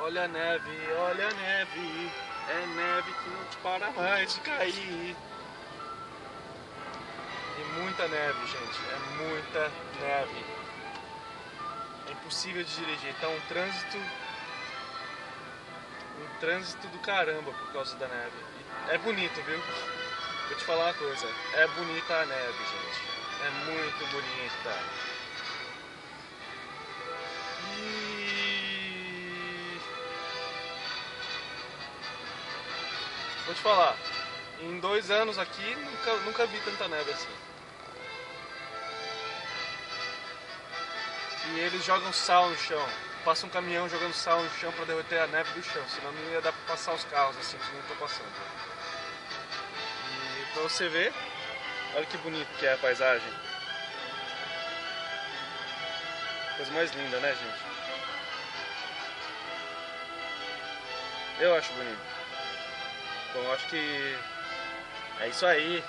Olha a neve, olha a neve. É neve que não para mais de cair. E muita neve, gente. É muita neve. É impossível de dirigir. Tá um trânsito do caramba por causa da neve. E é bonito, viu? Vou te falar uma coisa. É bonita a neve, gente. É muito bonita. E vou te falar. Em 2 anos aqui, nunca vi tanta neve assim. E eles jogam sal no chão. Passa um caminhão jogando sal no chão pra derreter a neve do chão. Senão não ia dar pra passar os carros assim que nem tô passando. E pra você ver, olha que bonito que é a paisagem. Coisa mais linda, né, gente? Eu acho bonito. Bom, acho que é isso aí.